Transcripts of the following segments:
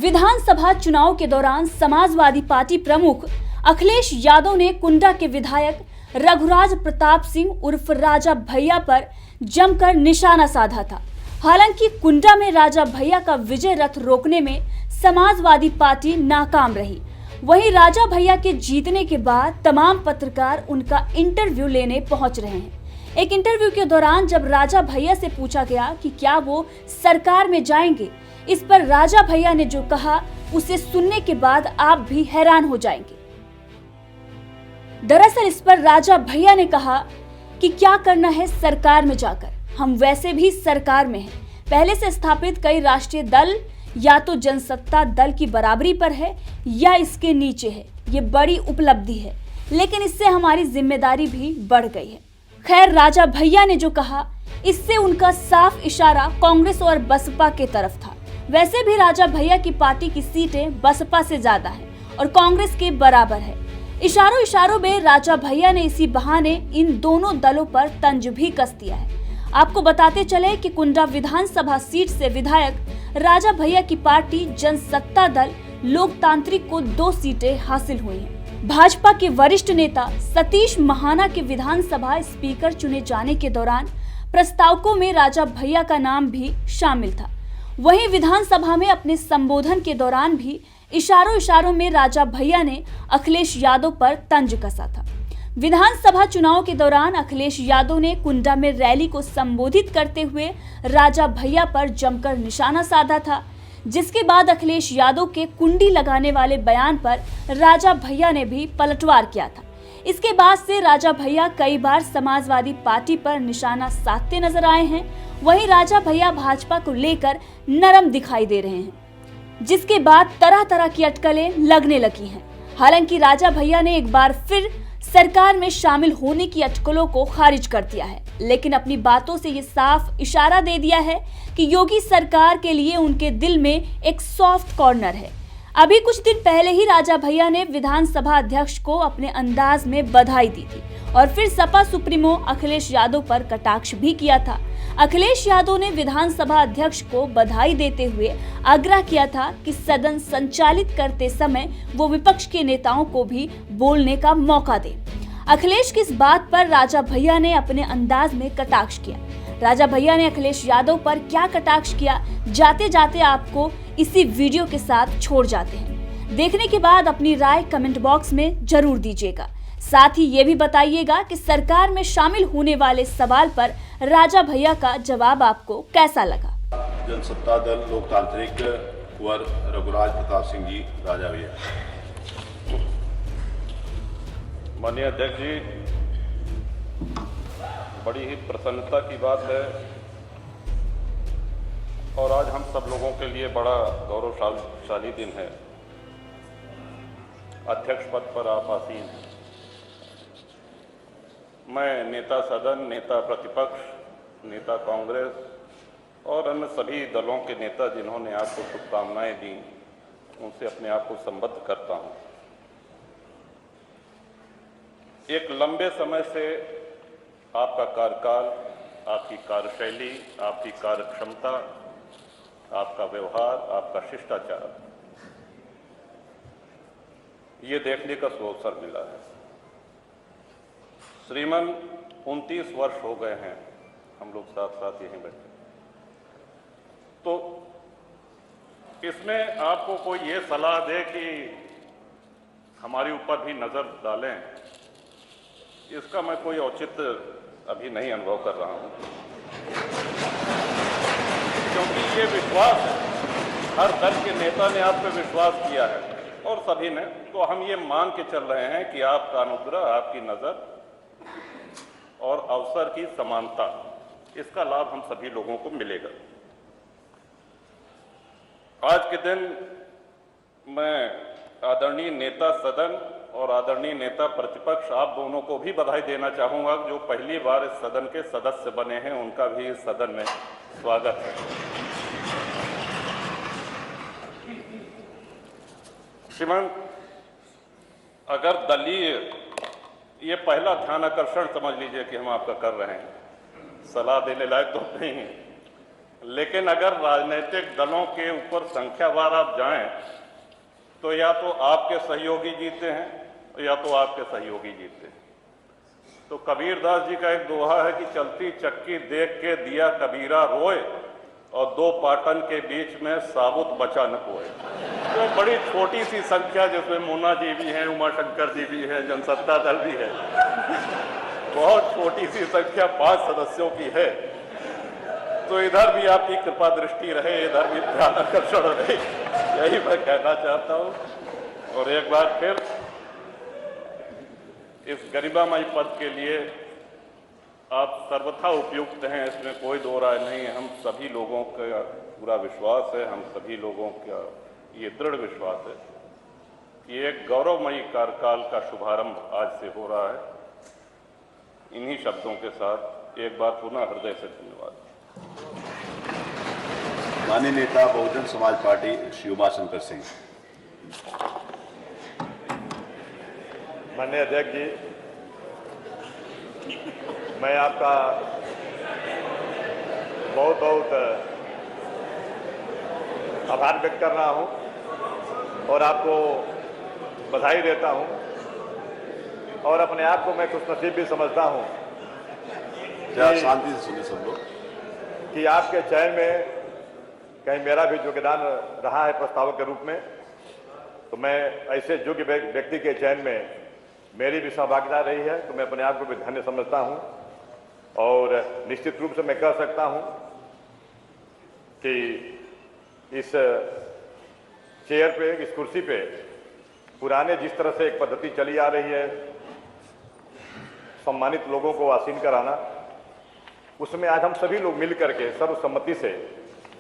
विधानसभा चुनाव के दौरान समाजवादी पार्टी प्रमुख अखिलेश यादव ने कुंडा के विधायक रघुराज प्रताप सिंह उर्फ राजा भैया पर जमकर निशाना साधा था। हालांकि कुंडा में राजा भैया का विजय रथ रोकने में समाजवादी पार्टी नाकाम रही। वहीं राजा भैया के जीतने के बाद तमाम पत्रकार उनका इंटरव्यू लेने पहुंच रहे हैं। एक इंटरव्यू के दौरान जब राजा भैया से पूछा गया कि क्या वो सरकार में जाएंगे, इस पर राजा भैया ने जो कहा उसे सुनने के बाद आप भी हैरान हो जाएंगे। दरअसल इस पर राजा भैया ने कहा कि क्या करना है सरकार में जाकर, हम वैसे भी सरकार में हैं। पहले से स्थापित कई राष्ट्रीय दल या तो जनसत्ता दल की बराबरी पर है या इसके नीचे है। ये बड़ी उपलब्धि है, लेकिन इससे हमारी जिम्मेदारी भी बढ़ गई है। खैर, राजा भैया ने जो कहा इससे उनका साफ इशारा कांग्रेस और बसपा के तरफ था। वैसे भी राजा भैया की पार्टी की सीटें बसपा से ज्यादा है और कांग्रेस के बराबर है। इशारों इशारों में राजा भैया ने इसी बहाने इन दोनों दलों पर तंज भी कस दिया है। आपको बताते चले कि कुंडा विधानसभा सीट से विधायक राजा भैया की पार्टी जनसत्ता दल लोकतांत्रिक को 2 सीटें हासिल हुई हैं। भाजपा के वरिष्ठ नेता सतीश महाना के विधानसभा स्पीकर चुने जाने के दौरान प्रस्तावकों में राजा भैया का नाम भी शामिल था। वहीं विधानसभा में अपने संबोधन के दौरान भी इशारों इशारों में राजा भैया ने अखिलेश यादव पर तंज कसा था। विधानसभा चुनाव के दौरान अखिलेश यादव ने कुंडा में रैली को संबोधित करते हुए राजा भैया पर जमकर निशाना साधा था, जिसके बाद अखिलेश यादव के कुंडी लगाने वाले बयान पर राजा भैया ने भी पलटवार किया था। इसके बाद से राजा भैया कई बार समाजवादी पार्टी पर निशाना साधते नजर आए हैं। वहीं राजा भैया भाजपा को लेकर नरम दिखाई दे रहे हैं, जिसके बाद तरह तरह की अटकलें लगने लगी हैं। हालांकि राजा भैया ने एक बार फिर सरकार में शामिल होने की अटकलों को खारिज कर दिया है, लेकिन अपनी बातों से ये साफ इशारा दे दिया है कि योगी सरकार के लिए उनके दिल में एक सॉफ्ट कॉर्नर है। अभी कुछ दिन पहले ही राजा भैया ने विधानसभा अध्यक्ष को अपने अंदाज में बधाई दी थी और फिर सपा सुप्रीमो अखिलेश यादव पर कटाक्ष भी किया था। अखिलेश यादव ने विधानसभा अध्यक्ष को बधाई देते हुए आग्रह किया था कि सदन संचालित करते समय वो विपक्ष के नेताओं को भी बोलने का मौका दे। अखिलेश की इस बात पर राजा भैया ने अपने अंदाज में कटाक्ष किया। राजा भैया ने अखिलेश यादव पर क्या कटाक्ष किया, जाते जाते आपको इसी वीडियो के साथ छोड़ जाते हैं। देखने के बाद अपनी राय कमेंट बॉक्स में जरूर दीजिएगा। साथ ही ये भी बताइएगा कि सरकार में शामिल होने वाले सवाल पर राजा भैया का जवाब आपको कैसा लगा। जनसत्ता दल लोकतांत्रिक कुंवर रघुराज प्रताप सिंह जी राजा भैया। माननीय अध्यक्ष जी, बड़ी ही प्रसन्नता की बात है और आज हम सब लोगों के लिए बड़ा गौरवशाली दिन है। अध्यक्ष पद पर आप आसीन हैं। मैं नेता सदन, नेता प्रतिपक्ष, नेता कांग्रेस और अन्य सभी दलों के नेता जिन्होंने आपको शुभकामनाएं दी, उनसे अपने आप को संबद्ध करता हूं। एक लंबे समय से आपका कार्यकाल, आपकी कार्यशैली, आपकी कार्यक्षमता, आपका व्यवहार, आपका शिष्टाचार, ये देखने का अवसर मिला है। श्रीमान 29 वर्ष हो गए हैं हम लोग साथ साथ यहीं बैठे, तो इसमें आपको कोई ये सलाह दे कि हमारे ऊपर भी नजर डालें, इसका मैं कोई औचित्य अभी नहीं अनुभव कर रहा हूं, क्योंकि ये विश्वास है, हर दल के नेता ने आप पे विश्वास किया है और सभी ने, तो हम ये मान के चल रहे हैं कि आपका अनुग्रह, आपकी नजर और अवसर की समानता, इसका लाभ हम सभी लोगों को मिलेगा। आज के दिन मैं आदरणीय नेता सदन और आदरणीय नेता प्रतिपक्ष आप दोनों को भी बधाई देना चाहूंगा, जो पहली बार इस सदन के सदस्य बने हैं, उनका भी इस सदन में स्वागत है। श्रीमान, अगर दलीय ये पहला ध्यान आकर्षण समझ लीजिए कि हम आपका कर रहे हैं, सलाह देने लायक तो नहीं है, लेकिन अगर राजनीतिक दलों के ऊपर संख्यावार आप जाएं तो या तो आपके सहयोगी जीते हैं या तो आपके सहयोगी जीते हैं। तो कबीरदास जी का एक दोहा है कि चलती चक्की देख के दिया कबीरा रोए और दो पाटन के बीच में साबुत बचा न कोई। तो बड़ी छोटी सी संख्या जिसमें मुन्ना जी भी हैं, उमाशंकर जी भी हैं, जनसत्ता दल भी है, बहुत छोटी सी संख्या 5 सदस्यों की है। तो इधर भी आपकी कृपा दृष्टि रहे, इधर भी ध्यान आकर्षण रहे, यही मैं कहना चाहता हूं। और एक बार फिर इस गरिमामय पद के लिए आप सर्वथा उपयुक्त हैं, इसमें कोई दो राय नहीं है। हम सभी लोगों का पूरा विश्वास है, हम सभी लोगों का ये दृढ़ विश्वास है कि एक गौरवमयी कार्यकाल का शुभारंभ आज से हो रहा है। इन्हीं शब्दों के साथ एक बार पुनः हृदय से धन्यवाद। माननीय नेता बहुजन समाज पार्टी श्री उमाशंकर सिंह। माननीय अध्यक्ष जी, मैं आपका बहुत बहुत आभार व्यक्त कर रहा हूं और आपको बधाई देता हूं और अपने आप को मैं खुशनसीब भी समझता हूं शांति से सुनिए सब लोग कि आपके चयन में कहीं मेरा भी योगदान रहा है प्रस्तावक के रूप में। तो मैं ऐसे योग्य व्यक्ति के चयन में मेरी भी सहभागिता रही है, तो मैं अपने आप को भी धन्य समझता हूं और निश्चित रूप से मैं कह सकता हूं कि इस चेयर पे, इस कुर्सी पे पुराने जिस तरह से एक पद्धति चली आ रही है सम्मानित लोगों को आसीन कराना, उसमें आज हम सभी लोग मिलकर के सर्वसम्मति से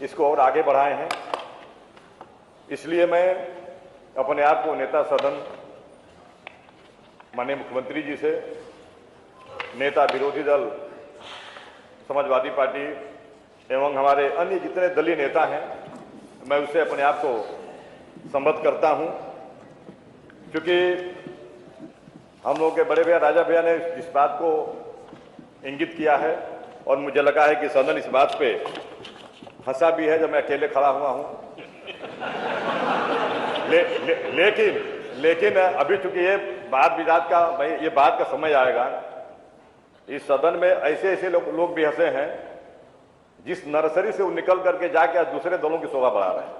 इसको और आगे बढ़ाए हैं। इसलिए मैं अपने आप को नेता सदन माननीय मुख्यमंत्री जी से, नेता विरोधी दल समाजवादी पार्टी एवं हमारे अन्य जितने दलीय नेता हैं, मैं उससे अपने आप को संबद्ध करता हूं, क्योंकि हम लोग के बड़े भैया राजा भैया ने इस बात को इंगित किया है और मुझे लगा है कि सदन इस बात पे हंसा भी है जब मैं अकेले खड़ा हुआ हूं। लेकिन अभी चूंकि ये बात विवाद का, भाई ये बात का समय आएगा, इस सदन में ऐसे ऐसे लोग भी हंसे हैं जिस नर्सरी से वो निकल करके जाके आज दूसरे दलों की शोभा बढ़ा रहे हैं।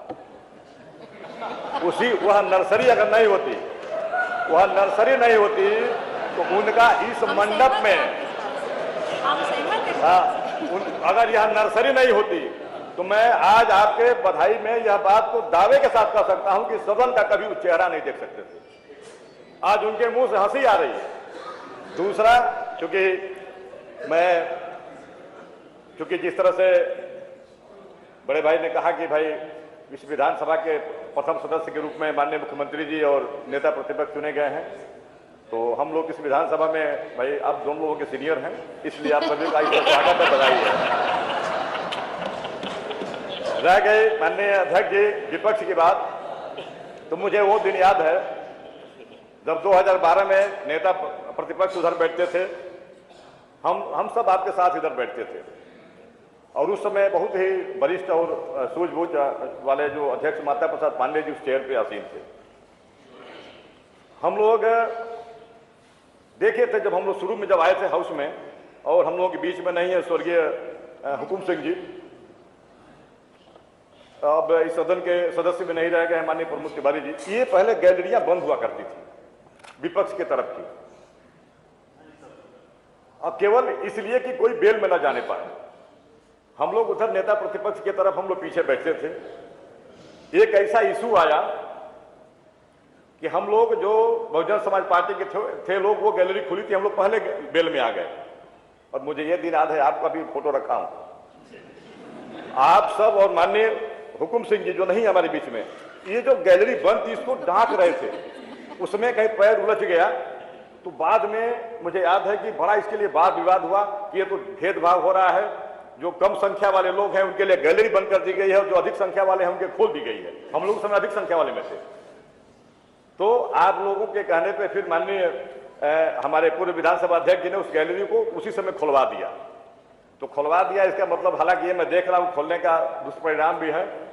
उसी वह नर्सरी अगर नहीं होती, वह नर्सरी नहीं होती तो उनका इस मंडप में, अगर यह नर्सरी नहीं होती तो मैं आज आपके बधाई में यह बात को दावे के साथ कह सकता हूं कि सदन का कभी चेहरा नहीं देख सकते थे। आज उनके मुंह से हंसी आ रही है। दूसरा, क्योंकि जिस तरह से बड़े भाई ने कहा कि भाई इस विधानसभा के प्रथम सदस्य के रूप में माननीय मुख्यमंत्री जी और नेता प्रतिपक्ष चुने गए हैं, तो हम लोग इस विधानसभा में भाई आप दोनों लोगों के सीनियर हैं, इसलिए आप सभी का स्वागत है, बधाई है। रह गए माननीय अध्यक्ष जी विपक्ष की बात, तो मुझे वो दिन याद है जब 2012 में नेता प्रतिपक्ष उधर बैठते थे, हम सब आपके साथ इधर बैठते थे और उस समय बहुत ही वरिष्ठ और सूझबूझ वाले जो अध्यक्ष माता प्रसाद पांडे जी उस चेयर पे आसीन थे। हम लोग देखे थे जब हम लोग शुरू में जब आए थे हाउस में, और हम लोगों के बीच में नहीं है स्वर्गीय हुकुम सिंह जी, अब इस सदन के सदस्य भी नहीं रह गए माननीय प्रमोद तिवारी जी। ये पहले गैलरियां बंद हुआ करती थी विपक्ष की तरफ की, और केवल इसलिए कि कोई बेल में न जाने पाए। हम लोग उधर नेता प्रतिपक्ष की तरफ हम लोग पीछे बैठते थे। एक ऐसा इशू आया कि हम लोग जो बहुजन समाज पार्टी के थे लोग, वो गैलरी खुली थी, हम लोग पहले बेल में आ गए। और मुझे ये दिन याद है, आपका भी फोटो रखा हूं, आप सब और माननीय हुकुम सिंह जी जो नहीं हमारे बीच में, ये जो गैलरी बंद थी इसको ढांक रहे थे, उसमें कहीं पैर उलझ गया। तो बाद में मुझे याद है कि बड़ा इसके लिए वाद विवाद हुआ कि ये तो भेदभाव हो रहा है, जो कम संख्या वाले लोग हैं उनके लिए गैलरी बंद कर दी गई है और जो अधिक संख्या वाले हैं उनके खोल दी गई है। हम लोग उस समय अधिक संख्या वाले में थे। तो आप लोगों के कहने पे फिर माननीय हमारे पूर्व विधानसभा अध्यक्ष जी ने उस गैलरी को उसी समय खुलवा दिया। तो खुलवा दिया। इसका मतलब हालांकि ये मैं देख रहा हूं खोलने का दुष्परिणाम भी है।